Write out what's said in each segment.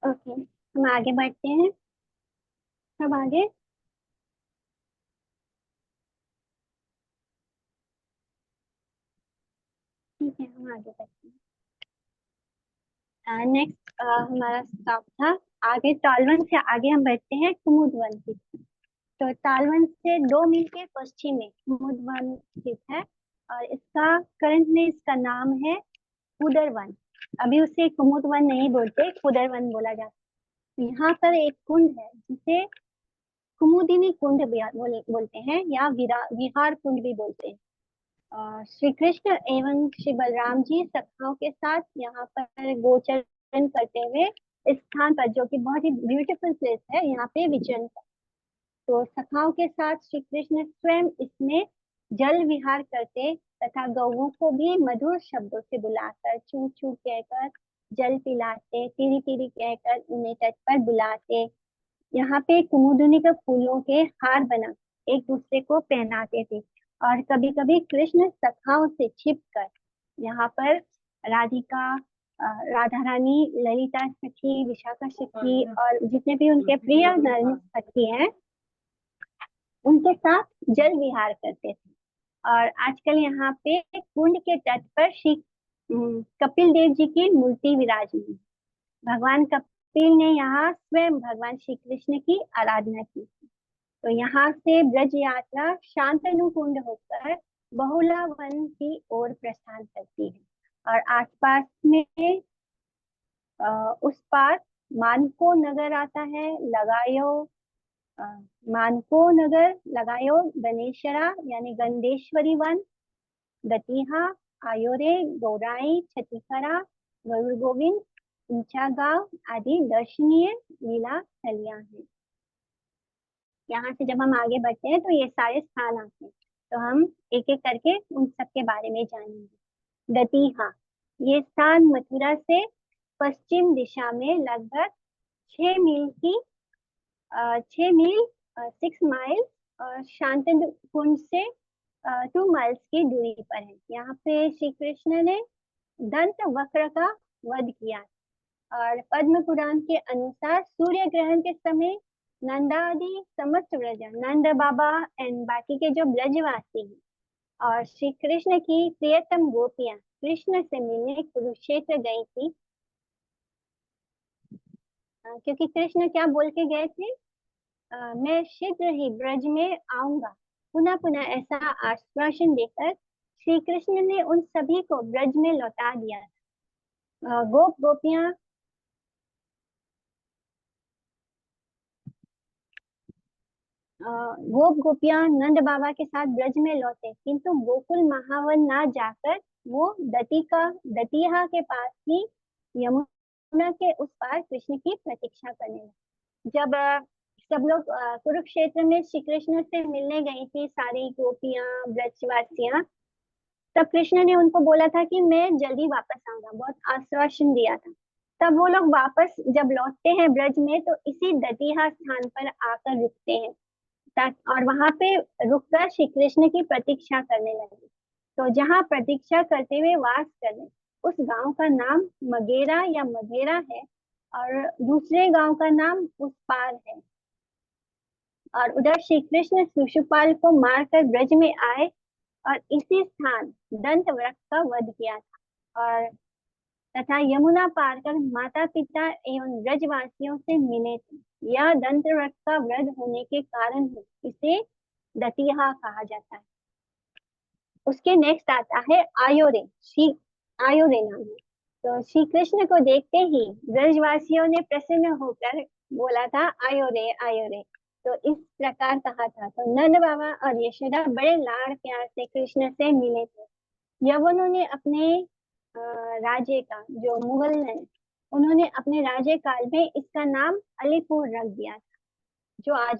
Okay, हम आगे बढ़ते हैं। सब आगे। ठीक है, हम आगे बढ़ते हैं। नेक्स्ट हमारा स्टॉप था। आगे तालवन से आगे हम बढ़ते हैं कुमुदवन की। तो तालवन से 2 मील के पश्चिम में कुमुदवन स्थित है। और इसका करंट में इसका नाम है कुदरवन। अभी उसे कुमुदवन नहीं बोलते, कुदरवन बोला जाता है। यहाँ पर एक कुंड है जिसे कुमुदिनी कुंड भी बोलते हैं, या विहार कुंड भी बोलते हैं। श्री कृष्ण एवं श्री बलराम जी सखाओं के साथ यहाँ पर गोचरण करते हुए इस स्थान पर, जो कि बहुत ही ब्यूटीफुल प्लेस है, यहाँ पे विचरण कर। तो सखाओं के साथ श्री कृष्ण स्वयं इसमें जल विहार करते तथा गौओं को भी मधुर शब्दों से बुलाकर चू चू कहकर जल पिलाते, तिरी तिरी कहकर उन्हें तट पर बुलाते। यहाँ पे कुमुदिनी के फूलों के हार बना एक दूसरे को पहनाते थे। और कभी कभी कृष्ण सखाओं से छिपकर यहाँ पर राधिका, राधा रानी, ललिता सखी, विशाखा सखी और जितने भी उनके प्रिय नर सखी हैं उनके साथ जल विहार करते थे। और आजकल यहाँ पे कुंड के तट पर श्री कपिल देव जी की मूर्ति विराजमान है। भगवान कपिल ने यहाँ स्वयं भगवान श्री कृष्ण की आराधना की। तो यहाँ से ब्रज यात्रा शांतनु कुंड होकर बहुला वन की ओर प्रस्थान करती है। और आसपास में उस पार मानको नगर आता है, लगायो, अ, मानको नगर, लगायो, गणेशरा यानी गंडेश्वरी वन, गतिहा, आयोरे, गौराई, छतीखरा, गरुड़ गोविंद, ऊंचा गांव आदि दर्शनीय लीला स्थलियां हैं। यहाँ से जब हम आगे बढ़ते हैं तो ये सारे स्थान आते हैं। तो हम एक एक करके उन सब के बारे में जानेंगे। दतीहा, ये स्थान मथुरा से पश्चिम दिशा में लगभग 6 मील की 6 मील 6 माइल और शांतनु कुंज से 2 माइल्स की दूरी पर है। यहाँ पे श्री कृष्ण ने दंत वक्र का वध किया। और पद्म पुराण के अनुसार सूर्य ग्रहण के समय नंदादि समस्त ब्रज, नंद बाबा एंड बाकी के जो ब्रजवासी हैं और श्री कृष्ण की प्रियतम गोपियां कृष्ण से मिलने कुरुक्षेत्र गई थी। क्योंकि कृष्ण क्या बोल के गए थे, मैं शीघ्र ही ब्रज में आऊंगा। पुनः पुनः ऐसा आश्वासन देकर श्री कृष्ण ने उन सभी को ब्रज में लौटा दिया। गोप गोपियां गोप गोपियां नंद बाबा के साथ ब्रज में लौटे, किंतु गोकुल महावन ना जाकर वो दतिया के पास ही यमुना के उस पार कृष्ण की प्रतीक्षा करने लगे। जब सब लोग कुरुक्षेत्र में श्री कृष्ण से मिलने गई थी, सारी गोपियां ब्रजवासियां, तब कृष्ण ने उनको बोला था कि मैं जल्दी वापस आऊंगा, बहुत आश्वासन दिया था। तब वो लोग वापस जब लौटते हैं ब्रज में तो इसी दतिया स्थान पर आकर रुकते हैं, और वहां पे रुककर श्री कृष्ण की प्रतीक्षा करने लगे। तो जहाँ प्रतीक्षा करते हुए वास कर रहे उस गांव का नाम मगेरा या मगेरा है, और दूसरे गांव का नाम उस पार है। और उधर श्री कृष्ण शिशुपाल को मारकर ब्रज में आए और इसी स्थान दंत वृक्ष का वध किया था। और तथा यमुना पार कर माता पिता एवं ब्रजवासियों से मिले थे। यह दंत वृक्ष का वध होने के कारण ही इसे दतिया कहा जाता है। उसके नेक्स्ट आता है आयोरे। श्री आयोरे नाम है। तो श्री कृष्ण को देखते ही ब्रजवासियों ने प्रसन्न होकर बोला था आयोरे आयोरे। तो इस प्रकार कहा था। तो नंद बाबा और यशोदा बड़े लाड़ प्यार से कृष्ण से मिले थे। यवनों ने अपने राज्य का, जो मुगल ने, उन्होंने अपने राज्य काल में इसका नाम अलीपुर रख दिया था, जो आज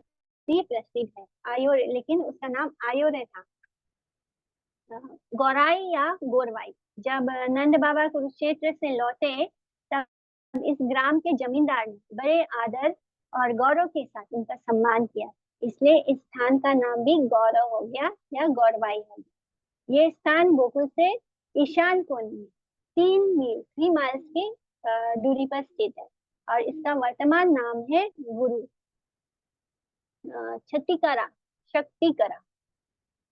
भी प्रसिद्ध है। आयोरे, लेकिन उसका नाम आयोरे था। गौराई या गोरवाई, जब नंद बाबा कुरुक्षेत्र से लौटे तब इस ग्राम के जमींदार ने बड़े आदर और गौरव के साथ उनका सम्मान किया, इसलिए इस स्थान का नाम भी गौरव हो गया या गौरवाई हो गया। ये स्थान गोकुल से ईशान कोण में 3 मील 3 माइल्स की दूरी पर स्थित है। और इसका वर्तमान नाम है गुरु छत्तीकरा, शक्तिकरा।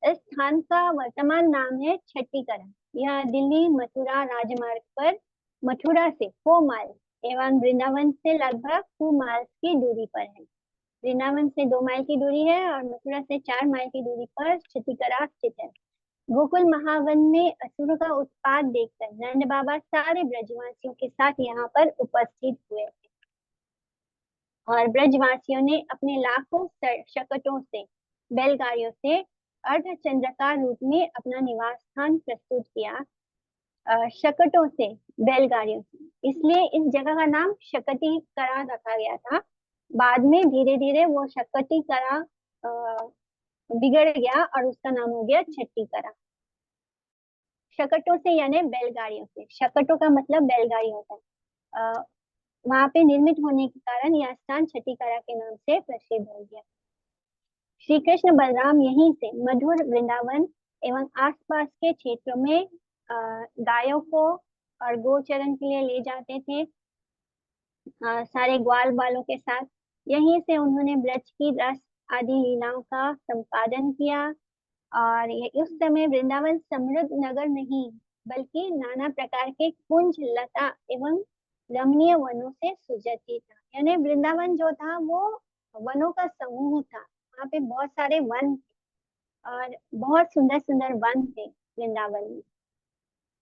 इस स्थान का वर्तमान नाम है छत्तीकरा। यह दिल्ली मथुरा राजमार्ग पर मथुरा से 4 माइल एवं वृंदावन से लगभग 2 माइल्स की दूरी पर है। वृंदावन से 2 माइल की दूरी है और मथुरा से 4 माइल की दूरी पर छत्तीकरा स्थित है। गोकुल महावन में असुरों का उत्पात देखकर नंद बाबा सारे ब्रजवासियों के साथ यहाँ पर उपस्थित हुए और ब्रजवासियों ने अपने लाखों शकटों से, बैलगाड़ियों से अर्धचंद्राकार रूप में अपना निवास स्थान प्रस्तुत किया। शकटों से, बैलगाड़ियों से, इसलिए इस जगह का नाम शकटी करा रखा गया था। बाद में धीरे धीरे वो शकटी करा बिगड़ गया और उसका नाम हो गया छट्टी करा। शकटों से यानी बैलगाड़ियों से, शकटों का मतलब बैलगाड़ी होता है। वहां पे निर्मित होने के कारण यह स्थान छठीकरा के नाम से प्रसिद्ध हो गया। श्री कृष्ण बलराम यहीं से मधुर वृंदावन एवं आसपास के क्षेत्रों में गायों को और गोचरण के लिए ले जाते थे, सारे ग्वाल बालों के साथ। यहीं से उन्होंने ब्रज की रस आदि लीलाओं का संपादन किया। और उस समय वृंदावन समृद्ध नगर नहीं बल्कि नाना प्रकार के कुंज, लता एवं रमणीय वनों से सुसज्जित था। यानी वृंदावन जो था वो वनों का समूह था। वहाँ पे बहुत सारे वन थे और बहुत सुंदर सुंदर वन थे वृंदावन में।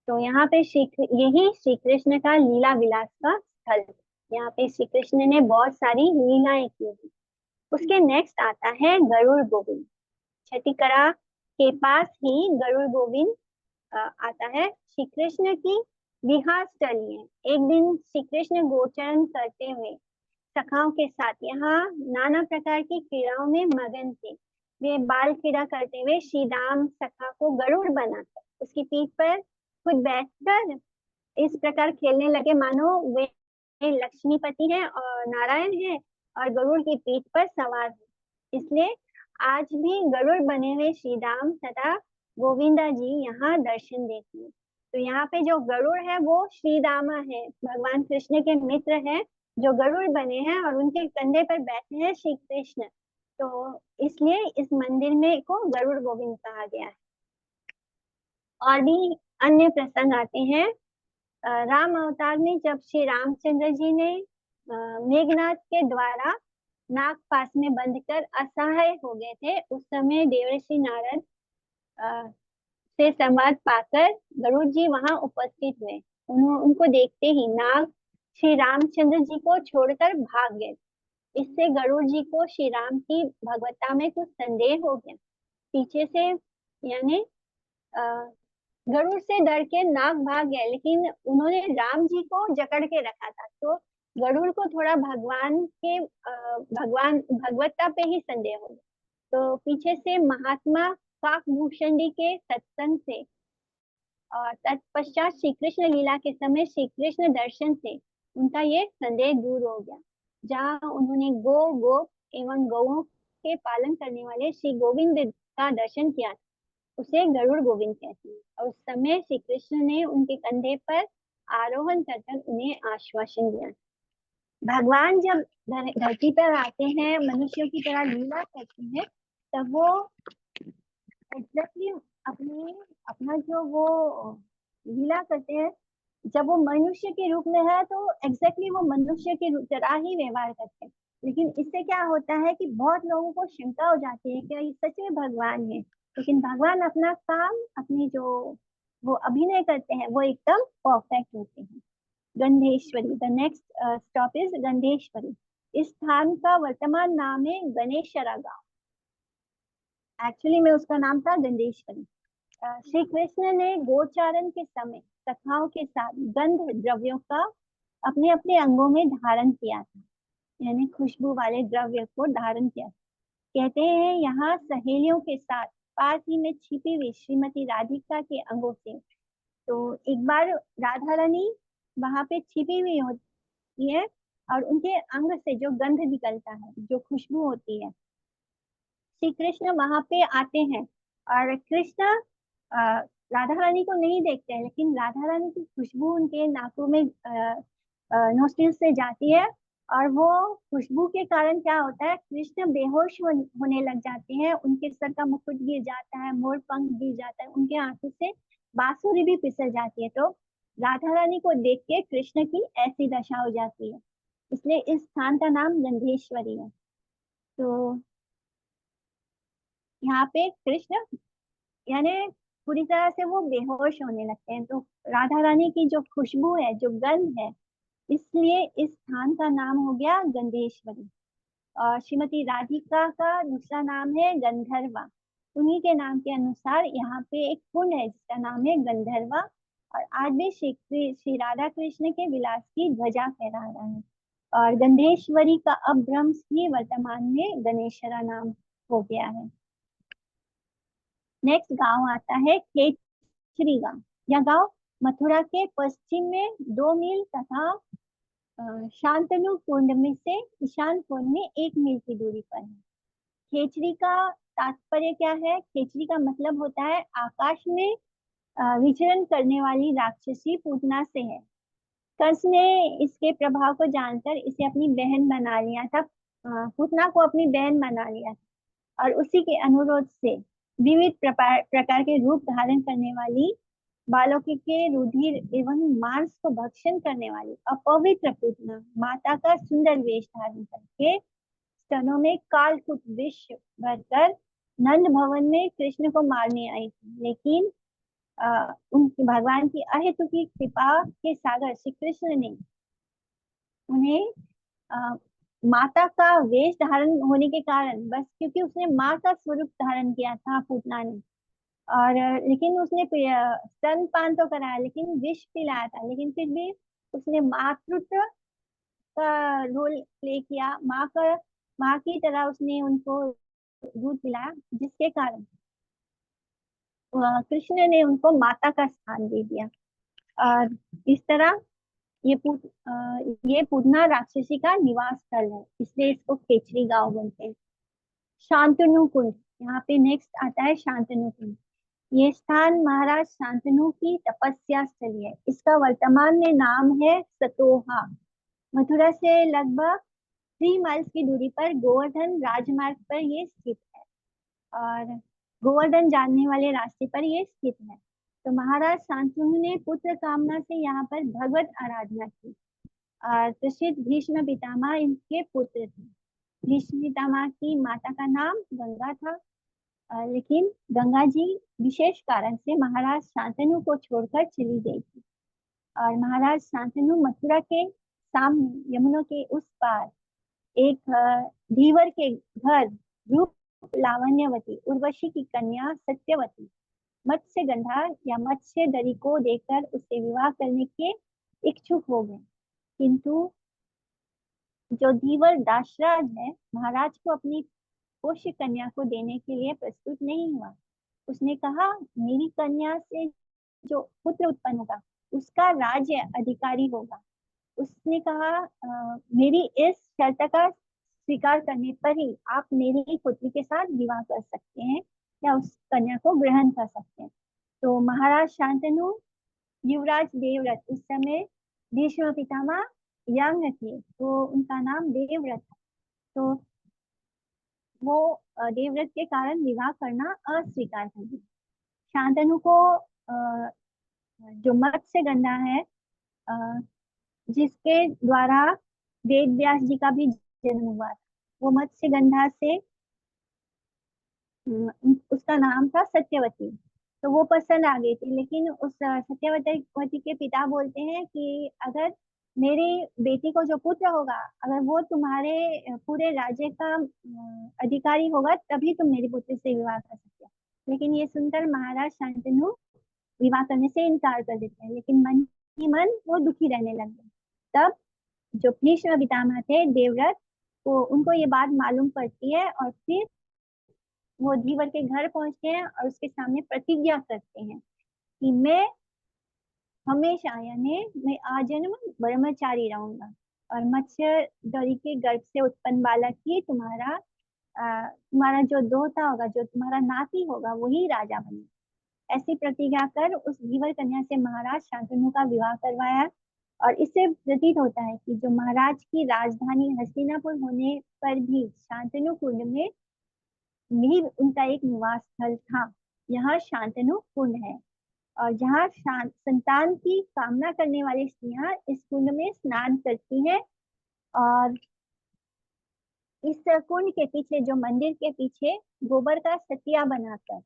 तो यहाँ पे यही श्री कृष्ण का लीला विलास का स्थल। यहाँ पे श्री कृष्ण ने बहुत सारी लीलाएं की थी। उसके नेक्स्ट आता है गरुड़ गोविंद। छठीकरा के पास ही गरुड़ गोविंद आता है। श्री कृष्ण की विहार स्थली है। एक दिन श्री कृष्ण गोचरण करते हुए सखाओं के साथ यहाँ नाना प्रकार की क्रीड़ाओं में मगन थे। वे बाल क्रीड़ा करते हुए श्री राम सखा को गरुड़ बनाकर उसकी पीठ पर खुद बैठकर इस प्रकार खेलने लगे मानो वे लक्ष्मीपति हैं और नारायण हैं और गरुड़ की पीठ पर सवार हैं। इसलिए आज भी गरुड़ बने हुए श्री राम तथा गोविंदा जी यहाँ दर्शन देते हैं। तो यहाँ पे जो गरुड़ है वो श्री रामा है, भगवान कृष्ण के मित्र हैं जो गरुड़ बने हैं और उनके कंधे पर बैठे हैं श्री कृष्ण। तो इसलिए इस मंदिर में को गरुड़ गोविंद कहा गया है। और भी अन्य प्रसंग आते हैं। राम अवतार में जब श्री रामचंद्र जी ने मेघनाथ के द्वारा नाग पास में बंद कर असहाय हो गए थे, उस समय देवर्षि नारद से संवाद पाकर गरुड़ जी वहां उपस्थित हुए। उनको देखते ही नाग श्री रामचंद्र जी को छोड़कर भाग गए। इससे गरुड़ जी को श्री राम की भगवत्ता में कुछ संदेह हो गया। पीछे से यानी गरुड़ से डर के नाग भाग गए, लेकिन उन्होंने राम जी को जकड़ के रखा था। तो गरुड़ को थोड़ा भगवान के भगवत्ता पे ही संदेह हो गया। तो पीछे से महात्मा काकभूषणी के सत्संग से और तत्पश्चात श्री कृष्ण लीला के समय श्री कृष्ण दर्शन से उनका ये संदेह दूर हो गया। जहाँ उन्होंने गोप एवं गौओं के पालन करने वाले श्री गोविंद का दर्शन किया, उसे गरुड़ गोविंद कहते हैं। और उस समय श्री कृष्ण ने उनके कंधे पर आरोहण कर उन्हें आश्वासन दिया। भगवान जब धरती पर आते हैं, मनुष्यों की तरह लीला करते हैं, तब वो एग्जैक्टली अपना जो वो लीला करते हैं, जब वो मनुष्य के रूप में है तो एग्जैक्टली वो मनुष्य की तरह ही व्यवहार करते हैं। लेकिन इससे क्या होता है कि बहुत लोगों को शंका हो जाती है कि ये सच में भगवान है। लेकिन भगवान अपना काम, अपनी जो वो अभिनय करते हैं वो एकदम परफेक्ट होते हैं। Gandheshwari, the next stop is Gandheshwari. इस स्थान का वर्तमान नाम है गणेशरा गांव। एक्चुअली में उसका नाम था गंधेश्वरी। श्री कृष्ण ने गोचारण के समय सखाओं के साथ गंध द्रव्यों का अपने अपने अंगों में धारण किया था, यानी खुशबू वाले द्रव्य को धारण किया। कहते हैं यहाँ सहेलियों के साथ पास ही में छिपी हुई श्रीमती राधिका के अंगों से। तो एक बार राधा रानी वहां पे छिपी हुई होती है और उनके अंग से जो गंध निकलता है, जो खुशबू होती है, श्री कृष्ण वहां पे आते हैं और कृष्ण राधा रानी को नहीं देखते हैं, लेकिन राधा रानी की खुशबू उनके नाकों में नोस्ट्रिल से जाती है और वो खुशबू के कारण क्या होता है, कृष्ण बेहोश होने लग जाते हैं, उनके सर का मुकुट गिर जाता है, मोर पंख गिर जाता है, उनके आंखों से बांसुरी भी फिसल जाती है। तो राधा रानी को देख के कृष्ण की ऐसी दशा हो जाती है, इसलिए इस स्थान का नाम गंधेश्वरी है। तो यहाँ पे कृष्ण यानी पूरी तरह से वो बेहोश होने लगते हैं। तो राधा रानी की जो खुशबू है, जो गंध है, इसलिए इस स्थान का नाम हो गया गंधेश्वरी। और श्रीमती राधिका का दूसरा नाम है गंधर्वा। उन्हीं के नाम के अनुसार यहाँ पे एक कुंड है जिसका नाम है गंधर्वा। और आज भी श्री राधा कृष्ण के विलास की ध्वजा फहरा रहा है। और गंधेश्वरी का अब भ्रंश ही वर्तमान में गणेशरा नाम हो गया है। नेक्स्ट गांव आता है खेचरी गांव। यह गांव मथुरा के पश्चिम में 2 मील तथा शांतनु कुंड में से ईशान कोण में 1 मील की दूरी पर है। खेचरी का तात्पर्य क्या है? खेचरी का मतलब होता है आकाश में विचरण करने वाली राक्षसी पूतना से है। कंस ने इसके प्रभाव को जानकर इसे अपनी बहन बना लिया था, पूतना को अपनी बहन बना लिया था। और उसी के अनुरोध से विविध प्रकार के रूप धारण करने वाली, बालों के रुधिर एवं मांस को भक्षण करने वाली अपवित्र पूतना माता का सुंदर वेश धारण करके स्तनों में कालकूट विष भरकर नंद भवन में कृष्ण को मारने आई थी। लेकिन उनकी भगवान की अहेतु की कृपा के सागर श्री कृष्ण ने उन्हें अ, माता का वेश धारण होने के कारण, बस क्योंकि उसने माँ का स्वरूप धारण किया था पूतना ने, और लेकिन उसने स्तनपान तो कराया लेकिन विष पिलाया था, लेकिन फिर भी उसने मातृत्व का रोल प्ले किया। माँ की तरह उसने उनको दूध पिलाया, जिसके कारण कृष्ण ने उनको माता का स्थान दे दिया। और इस तरह ये पूतना राक्षसी का निवास स्थल है, इसलिए इसको खेचरी गांव बोलते हैं। शांतनु कुंड, यहाँ पे नेक्स्ट आता है शांतनु कुंड। ये स्थान महाराज शांतनु की तपस्या स्थली है। इसका वर्तमान में नाम है सतोहा। मथुरा से लगभग 3 माइल्स की दूरी पर गोवर्धन राजमार्ग पर ये स्थित है, और गोवर्धन जानने वाले रास्ते पर ये स्थित है। तो महाराज शांतनु ने पुत्र कामना से यहाँ पर भगवत आराधना की। और प्रसिद्ध भीष्म पितामह इनके पुत्र थे। भीष्म पितामह की माता का नाम गंगा था, लेकिन गंगा जी विशेष कारण से महाराज शांतनु को छोड़कर चली गई थी। और महाराज शांतनु मथुरा के सामने यमुना के उस पार एक धीवर के घर रूप लावण्यवती उर्वशी की कन्या सत्यवती मत्स्य गंधा या मत्स्य दरी को देखकर उससे विवाह करने के इच्छुक हो गए। किंतु जो धीवर दाशराज है, महाराज को अपनी पोष्य कन्या को देने के लिए प्रस्तुत नहीं हुआ। उसने कहा, मेरी कन्या से जो पुत्र उत्पन्न होगा उसका राज्य अधिकारी होगा। उसने कहा, मेरी इस शर्त का स्वीकार करने पर ही आप मेरी पुत्री के साथ विवाह कर सकते हैं या उस कन्या को ग्रहण कर सकते हैं। तो महाराज शांतनु युवराज देवव्रत, उस समय भीष्म पितामह यंग थे तो उनका नाम देवव्रत था। तो वो देवव्रत के कारण विवाह करना अस्वीकार कर दिया। शांतनु को जो मत्स्य गंधा है, अ, जिसके द्वारा वेद व्यास जी का भी जन्म हुआ था, वो मत्स्य गंधा से उसका नाम था सत्यवती। तो वो पसंद आ गई थी, लेकिन उस सत्यवती के पिता बोलते हैं कि अगर मेरी बेटी को जो पुत्र होगा, अगर वो तुम्हारे पूरे राज्य का अधिकारी होगा तभी तुम मेरी पुत्री से विवाह कर सकते हो। लेकिन ये सुनकर महाराज शांतनु विवाह करने से इनकार कर देते हैं, लेकिन मन ही मन वो दुखी रहने लगे। तब जो भीष्म पितामह थे देवव्रत, को उनको ये बात मालूम पड़ती है, और फिर वो धीवर के घर पहुंचते हैं और उसके सामने प्रतिज्ञा करते हैं कि मैं हमेशा यानी मैं आजन्म ब्रह्मचारी रहूंगा, और मत्स्य गौरी के गर्भ से उत्पन्न बालक ही तुम्हारा जो दोता होगा, जो तुम्हारा नाती होगा, वही राजा बने। ऐसी प्रतिज्ञा कर उस धीवर कन्या से महाराज शांतनु का विवाह करवाया। और इससे प्रतीत होता है कि जो महाराज की राजधानी हस्तिनापुर होने पर भी शांतनु कुंड में भी उनका एक निवास स्थल था। यह शांतनु कुंड है और जहाँ संतान की कामना करने वाली स्त्रियां इस कुंड में स्नान करती हैं। और इस कुंड के पीछे, जो मंदिर के पीछे गोबर का सतिया बनाकर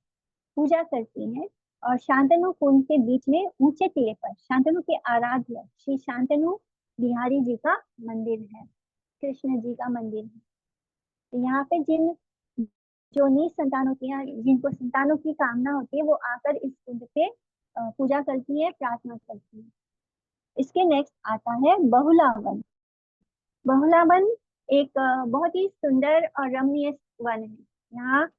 पूजा करती हैं। और शांतनु कुंड के बीच में ऊंचे टीले पर शांतनु के आराध्य श्री शांतनु बिहारी जी का मंदिर है, कृष्ण जी का मंदिर है। तो यहाँ पे जिन जो निसंतान होती हैं, जिनको संतानों की कामना होती है, वो आकर इस कुंड पे पूजा करती है, प्रार्थना करती है। इसके नेक्स्ट आता है बहुला वन। बहुला वन एक बहुत ही सुंदर और रमणीय वन है। यहाँ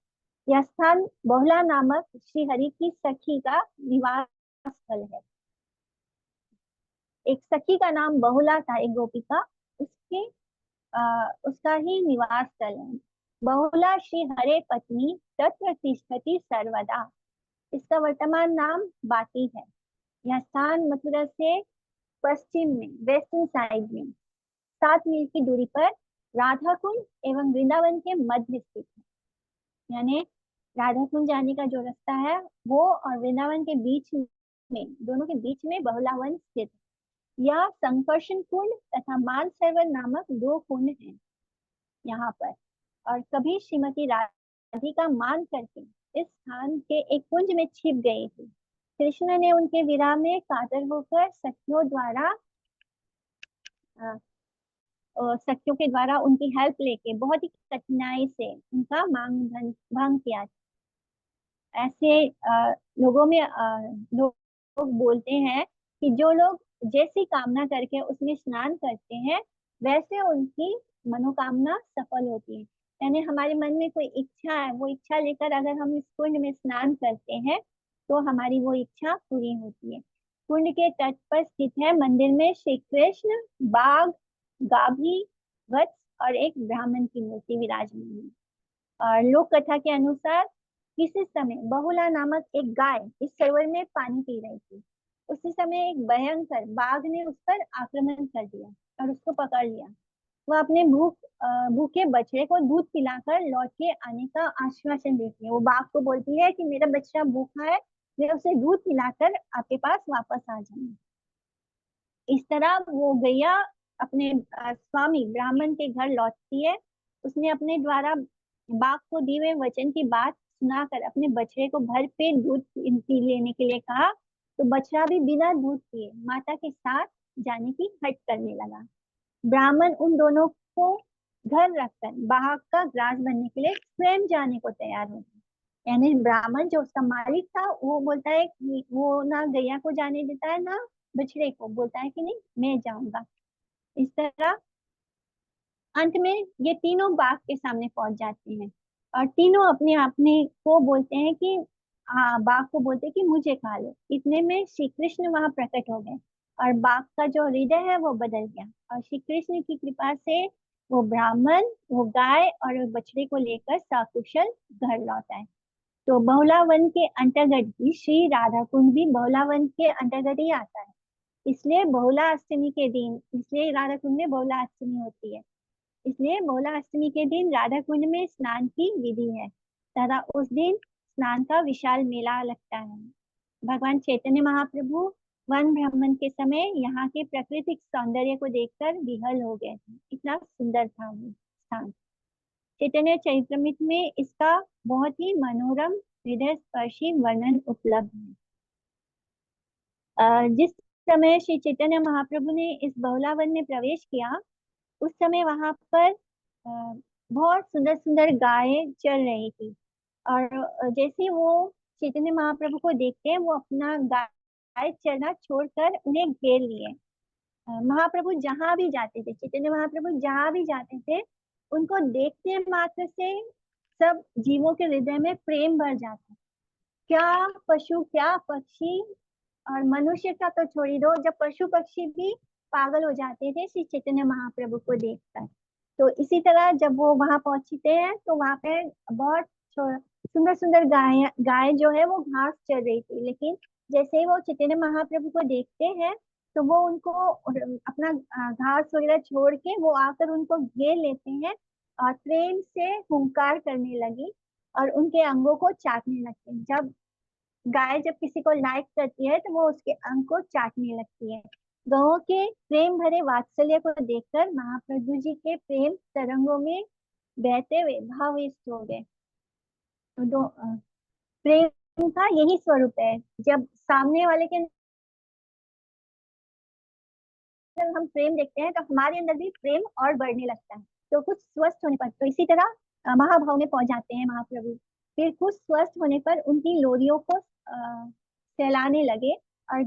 यह स्थान बहुला नामक श्री हरि की सखी का निवास स्थल है। एक सखी का नाम बहुला था, एक गोपिका, उसके उसका ही निवास स्थल है। बहुला श्री हरे पत्नी तत्र तिष्ठति सर्वदा। इसका वर्तमान नाम बाटी है। यह स्थान मथुरा से पश्चिम में, वेस्टर्न साइड में 7 मील की दूरी पर राधा कुंड एवं वृंदावन के मध्य स्थित है। यानी राधा कुंड जाने का जो रास्ता है वो और वृंदावन के बीच में, दोनों के बीच में बहुलावन स्थित है। यह संकर्षण कुंड तथा मानसरोवर नामक 2 कुंड हैं यहाँ पर। और कभी श्रीमती राधिका मान करके इस स्थान के एक कुंज में छिप गई थी। कृष्ण ने उनके विरह में कातर होकर सखियों के द्वारा उनकी हेल्प लेके बहुत ही कठिनाई से उनका मांग भंग किया। ऐसे लोगों में लोग बोलते हैं कि जो लोग जैसी कामना करके उसमें स्नान करते हैं, वैसे उनकी मनोकामना सफल होती है। यानी हमारे मन में कोई इच्छा है, वो इच्छा लेकर अगर हम इस कुंड में स्नान करते हैं तो हमारी वो इच्छा पूरी होती है। कुंड के तट पर स्थित है मंदिर में श्री कृष्ण, बाघ, गाभी, वत्स और एक ब्राह्मण की मूर्ति विराजमान है। और लोक कथा के अनुसार किसी समय बहुला नामक एक गाय इस सरोवर में पानी पी रही थी। उसी समय एक भयंकर बाघ ने उस पर आक्रमण कर दिया और उसको पकड़ लिया। वह अपने भूखे बछड़े को दूध पिलाकर लौट के आने का आश्वासन देती है। वो बाघ को बोलती है कि मेरा बच्चा भूखा है, मैं उसे दूध पिलाकर आपके पास वापस आ जाऊंगी। इस तरह वो गैया अपने स्वामी ब्राह्मण के घर लौटती है। उसने अपने द्वारा बाघ को दिए हुए वचन की बात सुनाकर अपने बछड़े को भर पेट दूध पी लेने के लिए कहा। तो बछड़ा भी बिना दूध पिए माता के साथ जाने की हट करने लगा। ब्राह्मण उन दोनों को घर रखकर बाघ का ग्रास बनने के लिए स्वयं जाने को तैयार हो गया। यानी ब्राह्मण जो उसका मालिक था वो बोलता है कि वो ना गैया को जाने देता है, ना बछड़े को, बोलता है कि नहीं मैं जाऊंगा। इस तरह अंत में ये तीनों बाघ के सामने पहुंच जाते हैं और तीनों अपने आप में को बोलते हैं कि बाघ को बोलते हैं कि मुझे खा लो। इतने में श्री कृष्ण वहां प्रकट हो गए और बाघ का जो हृदय है वो बदल गया और श्री कृष्ण की कृपा से वो ब्राह्मण, वो गाय और वो बछड़े को लेकर सकुशल घर लौट आए। तो बहुला वन के अंतर्गत ही श्री राधा कुंड भी बहुला वन के अंतर्गत ही आता है। इसलिए बहुला अष्टमी के दिन, इसलिए राधा कुंड में बहुला अष्टमी होती है। इसलिए बहुला अष्टमी के दिन राधा कुंड में स्नान की विधि है तथा उस दिन स्नान का विशाल मेला लगता है। भगवान चैतन्य महाप्रभु वन भ्रमण के समय यहाँ के प्राकृतिक सौंदर्य को देखकर विहल हो गए थे। इतना सुंदर था वो स्थान। चैतन्य चरितमृत में इसका बहुत ही मनोरम, हृदय स्पर्शी वर्णन उपलब्ध है। जिस समय श्री चैतन्य महाप्रभु ने इस बहुला वन में प्रवेश किया, उस समय वहां पर बहुत सुंदर सुंदर गायें चल रही थी। और जैसे वो चैतन्य महाप्रभु को देखते हैं, वो अपना गाय चरना छोड़कर उन्हें घेर लिए। महाप्रभु जहां भी जाते थे, चैतन्य महाप्रभु जहां भी जाते थे, उनको देखते मात्र से सब जीवों के हृदय में प्रेम भर जाता। क्या पशु, क्या पक्षी और मनुष्य का तो छोड़ ही दो, जब पशु पक्षी भी पागल हो जाते थे श्री चैतन्य महाप्रभु को देखकर। तो इसी तरह जब वो वहां पहुंचते हैं तो वहां पे बहुत सुंदर सुंदर गाय जो है वो घास चर रही थी। लेकिन जैसे ही वो चैतन्य महाप्रभु को देखते हैं तो वो उनको अपना घास वगैरह छोड़ के वो आकर उनको घेर लेते हैं और प्रेम से हुंकार करने लगी और उनके अंगों को चाटने लगते हैं। जब गाय जब किसी को लाइक करती है तो वो उसके अंग को चाटने लगती है। गौओं के प्रेम भरे वात्सल्य को देखकर महाप्रभु जी के प्रेम तरंगों में बहते हुए भावविष्ट हो गए। तो प्रेम का यही स्वरूप है। जब सामने वाले के अंदर हम प्रेम देखते हैं तो हमारे अंदर भी प्रेम और बढ़ने लगता है। तो कुछ स्वस्थ होने पर, तो इसी तरह महाभाव में पहुंच जाते हैं महाप्रभु। फिर कुछ स्वस्थ होने पर उनकी लोरियों को सहलाने लगे और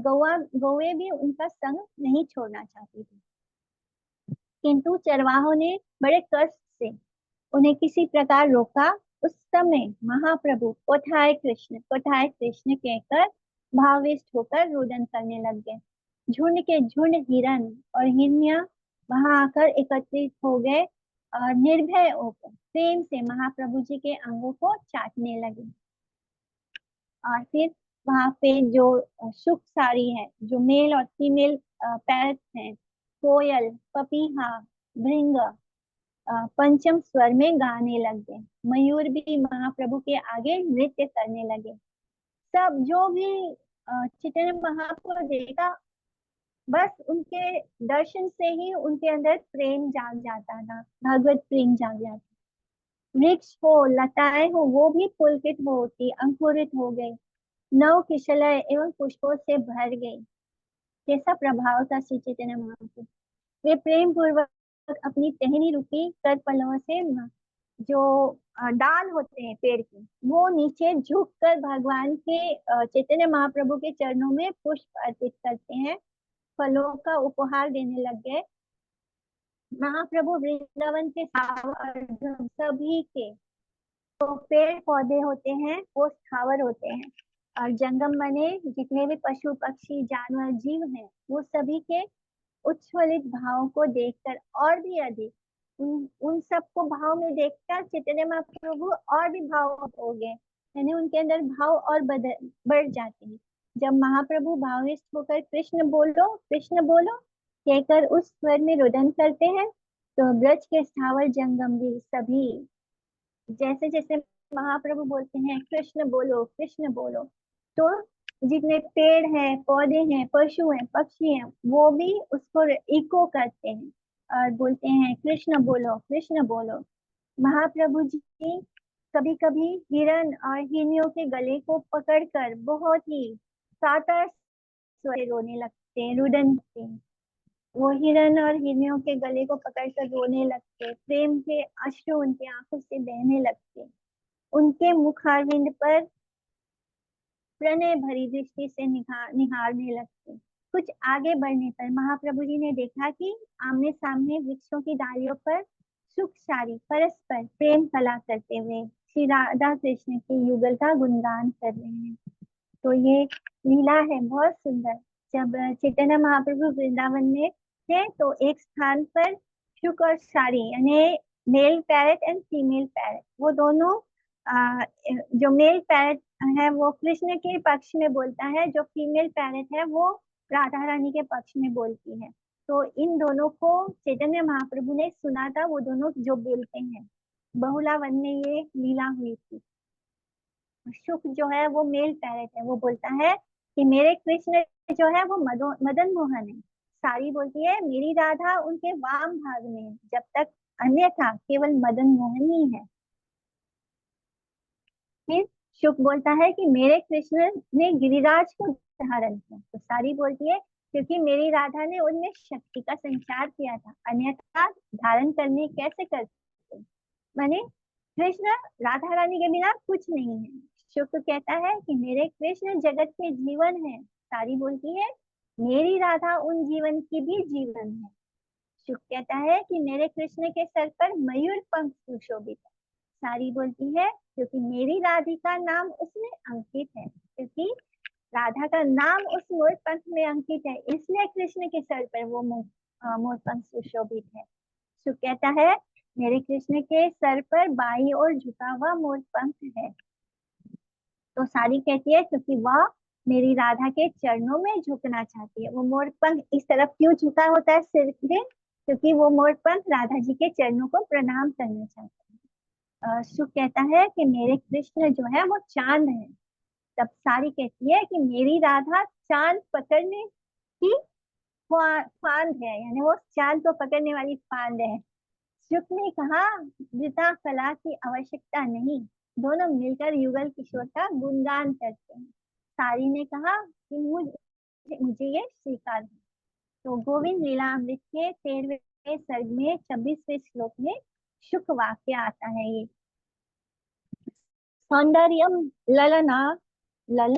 गौए भी उनका संग नहीं छोड़ना चाहती थी। किंतु चरवाहों ने बड़े कष्ट से उन्हें किसी प्रकार रोका। उस समय महाप्रभु कोठाय कृष्ण कहकर भाविष्ट होकर रुदन करने लग गए। झुंड के झुंड हिरन और हिरनिया वहां आकर एकत्रित हो गए और निर्भय होकर प्रेम से महाप्रभु जी के अंगों को चाटने लगे। और फिर वहां पे जो शुक सारी है, जो मेल और फीमेल पैरट्स हैं, कोयल, पपीहा, भृंग पंचम स्वर में गाने लग गए। मयूर भी महाप्रभु के आगे नृत्य करने लगे। सब जो भी चैतन्य महाप्रभु को देखा, बस उनके दर्शन से ही उनके अंदर प्रेम जाग जाता था, भगवत प्रेम जाग जाता। वृक्ष हो, लताएं हो, वो भी पुलकित होती अंकुरित हो गई, नव किशलय एवं पुष्पों से भर गई। कैसा प्रभाव था श्री चैतन्य महाप्रभु। वे प्रेम पूर्वक अपनी टहनी रूपी कर पलों से जो डाल होते हैं पेड़ के, वो नीचे झुक कर भगवान के चैतन्य महाप्रभु के चरणों में पुष्प अर्पित करते हैं, फलों का उपहार देने लग गए। महाप्रभु वृंदावन के सभी के तो पेड़ पौधे होते हैं वो स्थावर होते हैं, और जंगम बने जितने भी पशु पक्षी जानवर जीव हैं वो सभी के उच्छ्वलित भाव को देखकर और भी अधिक उन सबको भाव में देखकर चैतन्य महाप्रभु और भी भाव हो गए, यानी उनके अंदर भाव और बढ़ जाते हैं। जब महाप्रभु भाविष्ट होकर कृष्ण बोलो कहकर उस स्वर में रुदन करते हैं तो ब्रज के स्थावर जंगम भी सभी जैसे जैसे महाप्रभु बोलते हैं कृष्ण बोलो, तो जितने पेड़ हैं, पौधे हैं, पशु हैं, पक्षी हैं, वो भी उसको इको करते हैं और बोलते हैं कृष्ण बोलो। महाप्रभु जी कभी कभी हिरन और हिरनियों के गले को पकड़कर बहुत ही कातर स्वर से रोने लगते हैं, रुदन करते हैं। वो हिरन और हिरनियों के गले को पकड़कर रोने लगते, प्रेम के अश्रु उनके आंखों से बहने लगते, उनके मुखारविंद पर प्रणय भरी दृष्टि से निहारने लगते। कुछ आगे बढ़ने पर महाप्रभु जी ने देखा कि आमने सामने वृक्षों की डालियों पर सुख सारी परस्पर प्रेम कला करते हुए श्री राधा कृष्ण के युगल का गुणगान कर रहे हैं। तो ये लीला है बहुत सुंदर। जब चैतन्य महाप्रभु वृंदावन में थे तो एक स्थान पर शुक और सारी यानी male parent and female parent, वो दोनों जो मेल पैरेट है वो कृष्ण के पक्ष में बोलता है, जो फीमेल पैरेट है वो राधा रानी के पक्ष में बोलती है। तो इन दोनों को चैतन्य महाप्रभु ने सुना था, वो दोनों जो बोलते हैं। बहुला वन में ये लीला हुई थी। शुक जो है वो मेल पैरेट है, वो बोलता है कि मेरे कृष्ण जो है वो मदन मोहन है। सारी बोलती है मेरी राधा उनके वाम भाग में है, जब तक अन्यथा केवल मदन मोहन ही है। फिर शुक बोलता है कि मेरे कृष्ण ने गिरिराज को धारण किया। तो सारी बोलती है क्योंकि मेरी राधा ने उनमें शक्ति का संचार किया था, अन्यथा धारण करने कैसे करते। माने कृष्ण राधा रानी के बिना कुछ नहीं है। शुक कहता है कि मेरे कृष्ण जगत के जीवन है। सारी बोलती है मेरी राधा उन जीवन की भी जीवन है। शुक कहता है कि मेरे कृष्ण के सर पर मयूर पंख सुशोभित है। सारी बोलती है क्योंकि मेरी राधिका नाम उसमें अंकित है, क्योंकि राधा का नाम उस मोर पंख में अंकित है, इसलिए कृष्ण के सर पर वो मोर पंख सुशोभित है। शुक कहता है मेरे कृष्ण के सर पर बाई और झुका हुआ मोर पंख है। तो सारी कहती है क्योंकि वह मेरी राधा के चरणों में झुकना चाहती है। वो मोर पंख इस तरफ क्यों झुका होता है सिर के? क्योंकि वो मोर पंख राधा जी के चरणों को प्रणाम करना चाहता है। शुक कहता है कि मेरे कृष्ण जो है वो चांद है। तब सारी कहती है कि मेरी राधा चांद पकड़ने की फांद है, यानी वो चांद को पकड़ने वाली फांद है। शुक ने कहा वृथा कला की आवश्यकता नहीं, दोनों मिलकर युगल किशोर का गुणगान करते हैं। सारी ने कहा कि मुझे मुझे ये स्वीकार है। तो गोविंद लीला अमृत के 13वें सर्ग में 26वें श्लोक में शुक वाक्य आता है ये। सौंदर्यम ललना लल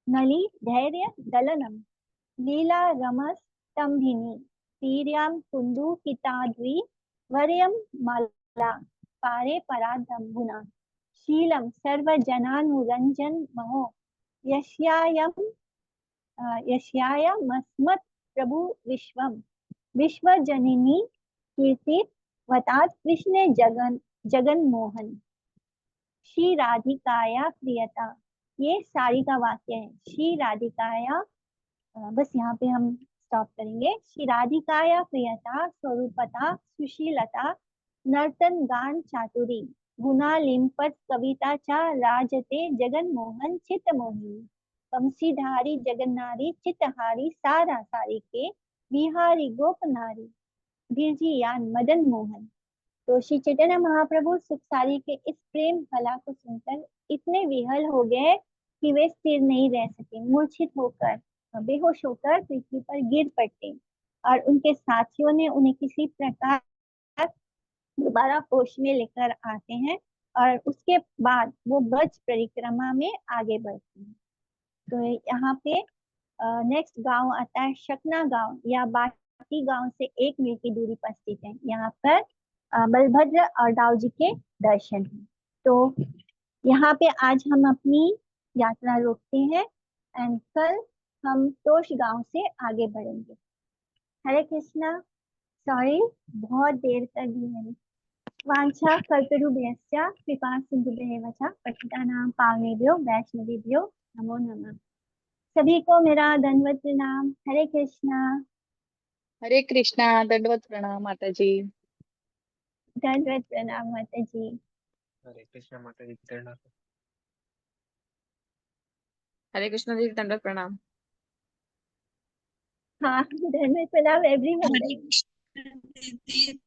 नली धैर्य दलनम लीला रमस तंभिनी तीर्यां कुंदुकिताद्रि वर्यम माला पारे पराधम्बुना शीलम सर्वजनानुरंजन महो यस्यायम यस्यायमस्मत् प्रभु विश्वम विश्वजननी कीर्ति वतात कृष्ण जगन जगन मोहन श्री राधिकाया प्रियता। ये सारी का वाक्य है। श्री राधिकाया, बस यहाँ पे हम स्टॉप करेंगे। श्री राधिकाया प्रियता स्वरूपता सुशीलता नर्तन गान चातुरी गुणालिंपट कविता चा राजते जगन मोहन चित मोहिनी वंशीधारी जगन्नारी चितहारी सारा सारी के बिहारी गोप नारी गिरजियान मदन मोहन। तो श्री चैतन्य महाप्रभु सुखसारी के इस प्रेम कला को सुनकर इतने विहल हो गए कि वे स्थिर नहीं रह सके, मूर्छित होकर बेहोश होकर पृथ्वी पर गिर पड़ते। और उनके साथियों ने उन्हें किसी प्रकार दोबारा होश में लेकर आते हैं और उसके बाद वो ब्रज परिक्रमा में आगे बढ़ते हैं। तो यहाँ पे नेक्स्ट गांव आता है शकना गांव, या बाकी गांव से 1 मील की दूरी पर स्थित है। यहाँ पर बलभद्र और दाऊ जी के दर्शन हैं। तो यहाँ पे आज हम अपनी यात्रा रोकते हैं एंड कल हम तोश गांव से आगे बढ़ेंगे। हरे कृष्णा। सॉरी, बहुत देर कर दी मैंने। वांछा कल्पतरुभ्यश्च कृपा सिन्धुभ्येव च पतितानां पावनेभ्यो वैष्णवेभ्यो नमो नमः। सभी को मेरा दंडवत प्रणाम। हरे कृष्णा। हरे कृष्णा। दंडवत प्रणाम माता जी। दंडवत प्रणाम माता जी। हरे कृष्णा माता जी की दंडवत। हरे कृष्णा जी, दंडवत प्रणाम। हाँ, दंडवत प्रणाम एवरीवन। हरे कृष्ण दीदी।